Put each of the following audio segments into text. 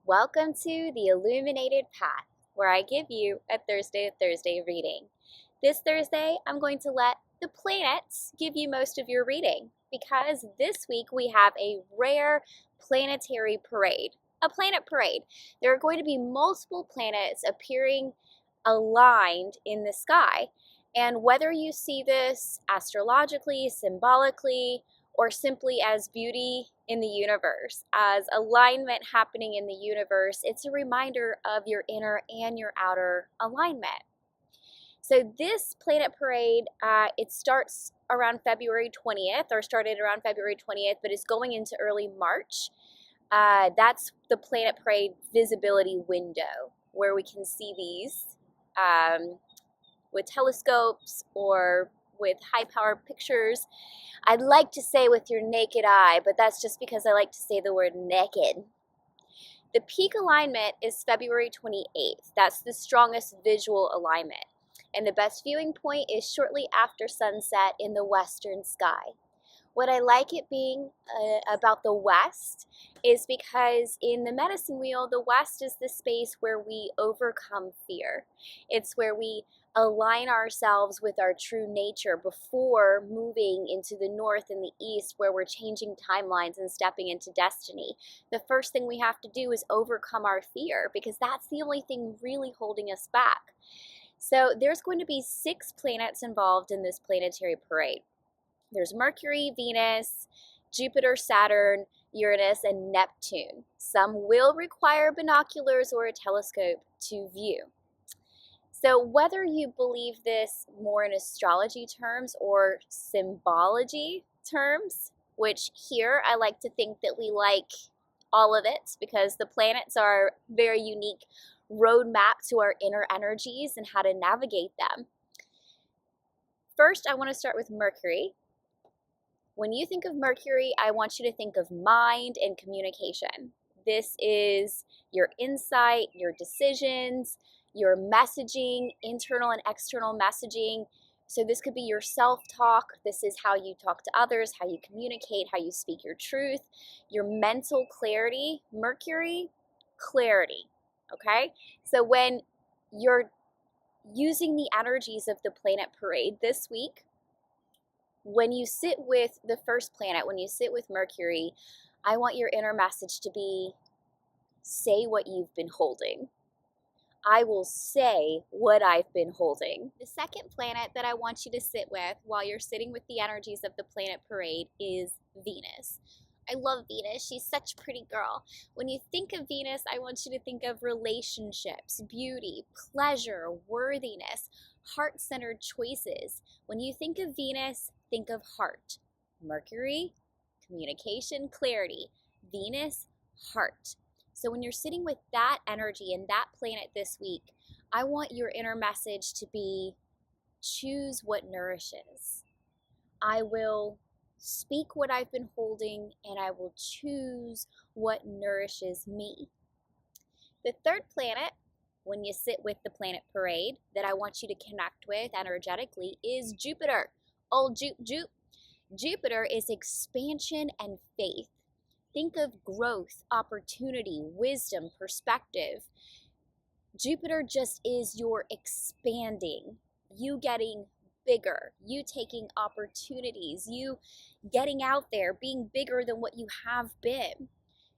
Welcome to the Illuminated Path, where I give you a Thursday reading. This Thursday, I'm going to let the planets give you most of your reading because this week we have a rare planetary parade, a planet parade. There are going to be multiple planets appearing aligned in the sky, and whether you see this astrologically, symbolically, or simply as beauty in the universe, as alignment happening in the universe, it's a reminder of your inner and your outer alignment. So this planet parade, it starts around February 20th, or started around February 20th, but is going into early March. That's the planet parade visibility window, where we can see these with telescopes or with high-powered pictures. I'd like to say with your naked eye, but that's just because I like to say the word naked. The peak alignment is February 28th. That's the strongest visual alignment. And the best viewing point is shortly after sunset in the western sky. What I like it being about the West is because in the medicine wheel, the West is the space where we overcome fear. It's where we align ourselves with our true nature before moving into the North and the East, where we're changing timelines and stepping into destiny. The first thing we have to do is overcome our fear, because that's the only thing really holding us back. So there's going to be 6 planets involved in this planetary parade. There's Mercury, Venus, Jupiter, Saturn, Uranus, and Neptune. Some will require binoculars or a telescope to view. So whether you believe this more in astrology terms or symbology terms, which here I like to think that we like all of it, because the planets are a very unique roadmap to our inner energies and how to navigate them. First, I want to start with Mercury. When you think of Mercury, I want you to think of mind and communication. This is your insight, your decisions, your messaging, internal and external messaging. So this could be your self-talk. This is how you talk to others, how you communicate, how you speak your truth, your mental clarity. Mercury, clarity, okay? So when you're using the energies of the planet parade this week, when you sit with the first planet, when you sit with Mercury, I want your inner message to be, say what you've been holding. I will say what I've been holding. The second planet that I want you to sit with while you're sitting with the energies of the planet parade is Venus. I love Venus. She's such a pretty girl. When you think of Venus, I want you to think of relationships, beauty, pleasure, worthiness, heart-centered choices. When you think of Venus, think of heart. Mercury, communication, clarity. Venus, heart. So when you're sitting with that energy and that planet this week, I want your inner message to be, choose what nourishes. I will speak what I've been holding, and I will choose what nourishes me. The third planet, when you sit with the planet parade, that I want you to connect with energetically is Jupiter. Old Jupiter is expansion and faith. Think of growth, opportunity, wisdom, perspective. Jupiter just is your expanding, you getting bigger, you taking opportunities, you getting out there, being bigger than what you have been.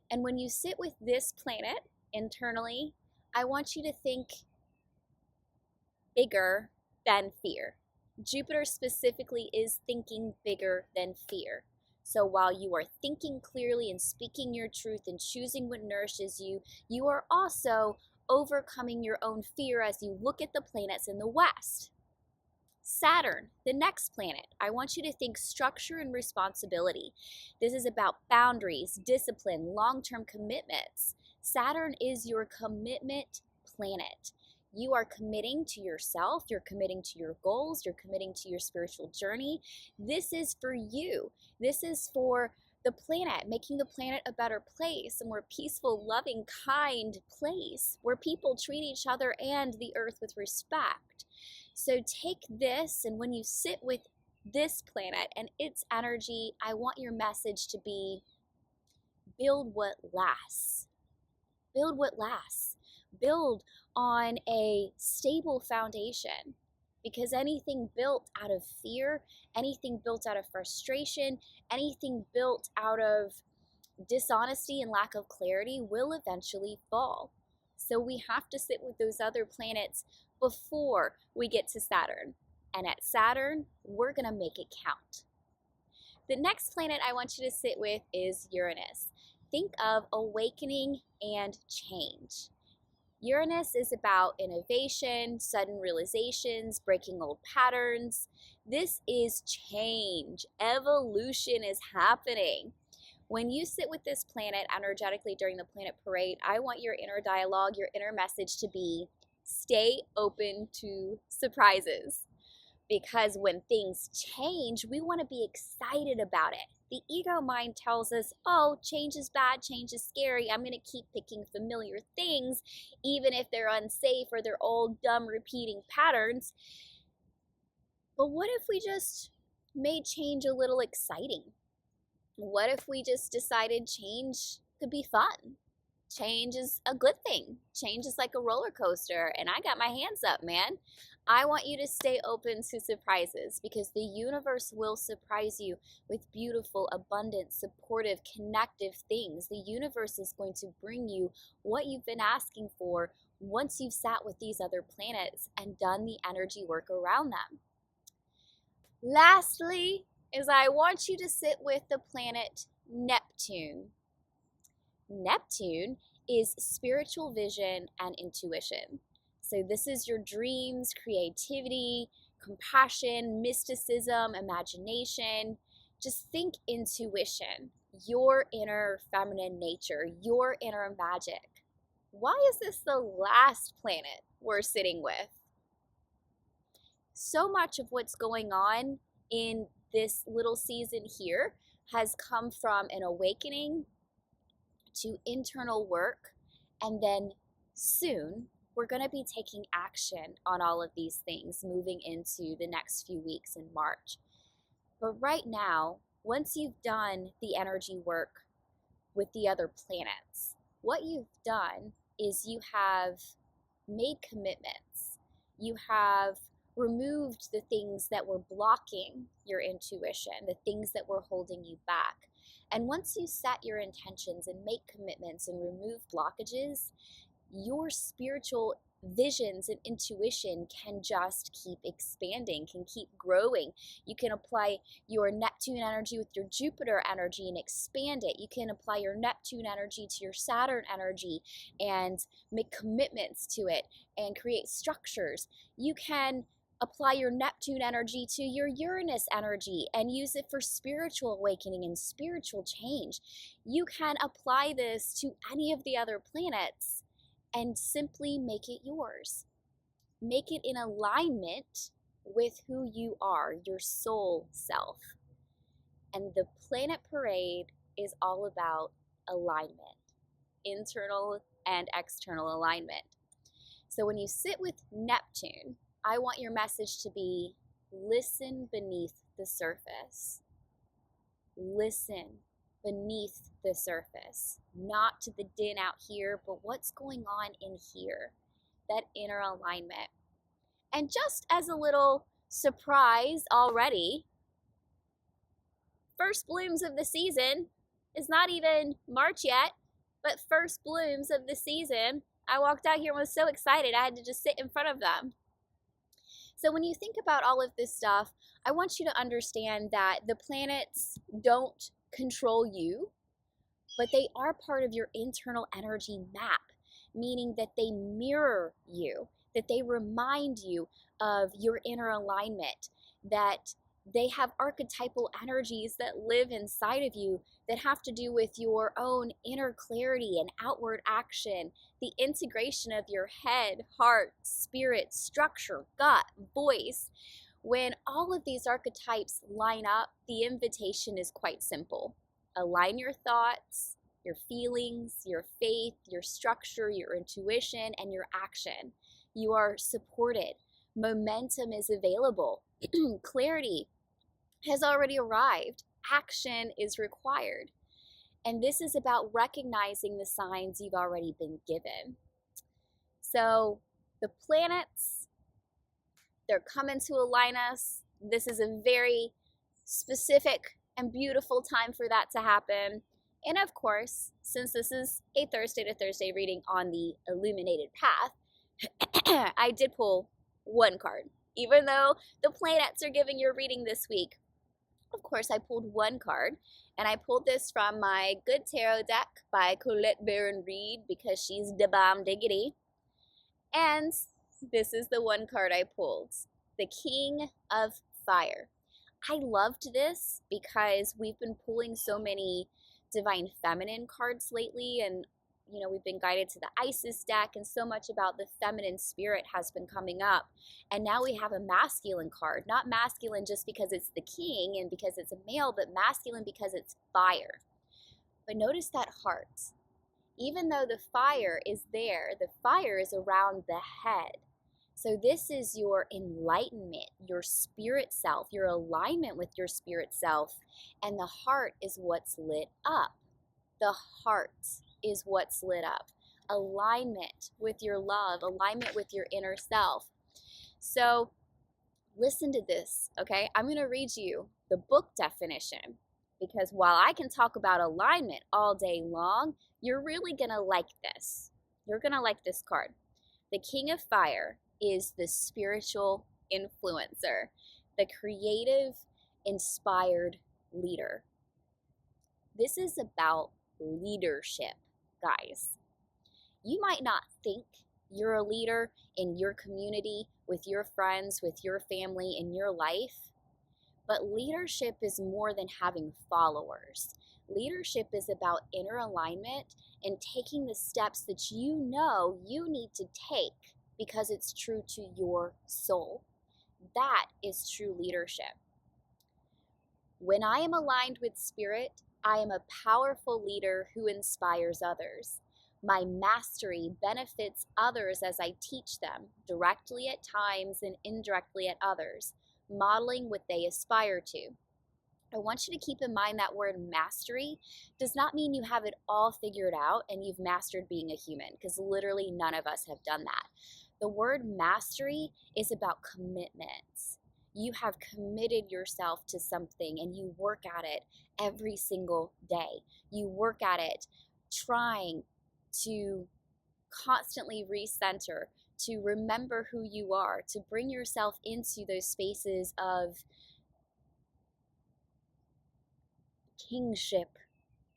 And when you sit with this planet internally, I want you to think bigger than fear. Jupiter specifically is thinking bigger than fear. So while you are thinking clearly and speaking your truth and choosing what nourishes you, you are also overcoming your own fear as you look at the planets in the West. Saturn, the next planet, I want you to think structure and responsibility. This is about boundaries, discipline, long-term commitments. Saturn is your commitment planet. You are committing to yourself, you're committing to your goals, you're committing to your spiritual journey. This is for you. This is for the planet, making the planet a better place, a more peaceful, loving, kind place where people treat each other and the earth with respect. So take this, and when you sit with this planet and its energy, I want your message to be, build what lasts. build what lasts. Build on a stable foundation, because anything built out of fear, anything built out of frustration, anything built out of dishonesty and lack of clarity will eventually fall. So we have to sit with those other planets before we get to Saturn. And at Saturn, we're going to make it count. The next planet I want you to sit with is Uranus. Think of awakening and change. Uranus is about innovation, sudden realizations, breaking old patterns. This is change. Evolution is happening. When you sit with this planet energetically during the planet parade, I want your inner dialogue, your inner message to be, stay open to surprises. Because when things change, we want to be excited about it. The ego mind tells us, oh, change is bad, change is scary. I'm going to keep picking familiar things, even if they're unsafe or they're old, dumb, repeating patterns. But what if we just made change a little exciting? What if we just decided change could be fun? Change is a good thing. Change is like a roller coaster, and I got my hands up, man. I want you to stay open to surprises, because the universe will surprise you with beautiful, abundant, supportive, connective things. The universe is going to bring you what you've been asking for once you've sat with these other planets and done the energy work around them. Lastly, is I want you to sit with the planet Neptune. Neptune is spiritual vision and intuition. So this is your dreams, creativity, compassion, mysticism, imagination. Just think intuition, your inner feminine nature, your inner magic. Why is this the last planet we're sitting with? So much of what's going on in this little season here has come from an awakening to internal work, and then soon we're going to be taking action on all of these things moving into the next few weeks in March. But right now, once you've done the energy work with the other planets, what you've done is you have made commitments. You have removed the things that were blocking your intuition, the things that were holding you back. And once you set your intentions and make commitments and remove blockages, your spiritual visions and intuition can just keep expanding, can keep growing. You can apply your Neptune energy with your Jupiter energy and expand it. You can apply your Neptune energy to your Saturn energy and make commitments to it and create structures. You can apply your Neptune energy to your Uranus energy and use it for spiritual awakening and spiritual change. You can apply this to any of the other planets and simply make it yours. Make it in alignment with who you are, your soul self. And the planet parade is all about alignment, internal and external alignment. So when you sit with Neptune, I want your message to be, listen beneath the surface. Listen beneath the surface, not to the din out here, but what's going on in here, that inner alignment. And just as a little surprise already, first blooms of the season is not even March yet, but first blooms of the season. I walked out here and was so excited I had to just sit in front of them. So when you think about all of this stuff, I want you to understand that the planets don't control you, but they are part of your internal energy map, meaning that they mirror you, that they remind you of your inner alignment, that they have archetypal energies that live inside of you that have to do with your own inner clarity and outward action, the integration of your head, heart, spirit, structure, gut, voice. When all of these archetypes line up, the invitation is quite simple. Align your thoughts, your feelings, your faith, your structure, your intuition, and your action. You are supported. Momentum is available. Clarity has already arrived. Action is required. And this is about recognizing the signs you've already been given. So the planets, they're coming to align us. This is a very specific and beautiful time for that to happen. And of course, since this is a Thursday to Thursday reading on the Illuminated Path, I did pull one card. Even though the planets are giving your reading this week, of course, I pulled one card. And I pulled this from my Good Tarot deck by Colette Baron Reed because she's da bomb diggity. And this is the one card I pulled, the King of Fire. I loved this because we've been pulling so many divine feminine cards lately, and we've been guided to the Isis deck, and so much about the feminine spirit has been coming up. And now we have a masculine card, not masculine just because it's the king and because it's a male, but masculine because it's fire. But notice that heart. Even though the fire is there, the fire is around the head. So this is your enlightenment, your spirit self, your alignment with your spirit self, and the heart is what's lit up. The heart is what's lit up. Alignment with your love, alignment with your inner self. So listen to this, okay? I'm going to read you the book definition, because while I can talk about alignment all day long, you're really going to like this. You're going to like this card. The King of Fire is the spiritual influencer, the creative, inspired leader. This is about leadership, guys. You might not think you're a leader in your community, with your friends, with your family, in your life, but leadership is more than having followers. Leadership is about inner alignment and taking the steps that you know you need to take because it's true to your soul. That is true leadership. When I am aligned with spirit, I am a powerful leader who inspires others. My mastery benefits others as I teach them, directly at times and indirectly at others, modeling what they aspire to. I want you to keep in mind that word mastery does not mean you have it all figured out and you've mastered being a human, because literally none of us have done that. The word mastery is about commitments. You have committed yourself to something and you work at it every single day. You work at it trying to constantly recenter, to remember who you are, to bring yourself into those spaces of kingship,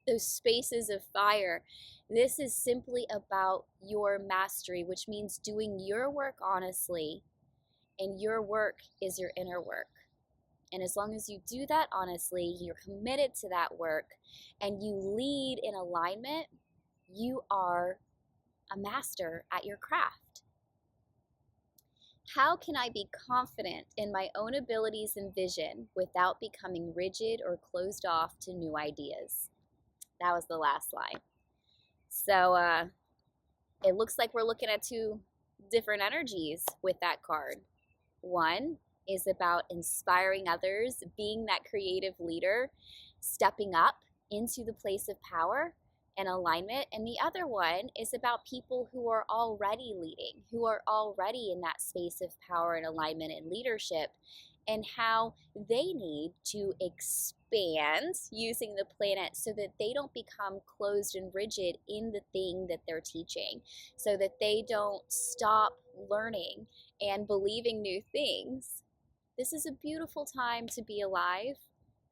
those spaces of fire. This is simply about your mastery, which means doing your work honestly, and your work is your inner work. And as long as you do that honestly, you're committed to that work, and you lead in alignment, you are a master at your craft. How can I be confident in my own abilities and vision without becoming rigid or closed off to new ideas? That was the last line. So it looks like we're looking at two different energies with that card. One is about inspiring others, being that creative leader, stepping up into the place of power and alignment. And the other one is about people who are already leading, who are already in that space of power and alignment and leadership, and how they need to expand using the planet so that they don't become closed and rigid in the thing that they're teaching, so that they don't stop learning and believing new things. This is a beautiful time to be alive.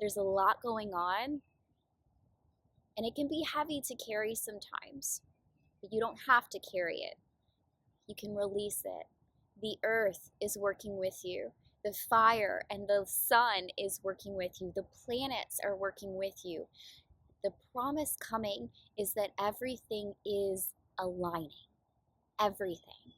There's a lot going on, and it can be heavy to carry sometimes, but you don't have to carry it. You can release it. The earth is working with you. The fire and the sun is working with you. The planets are working with you. The promise coming is that everything is aligning. Everything.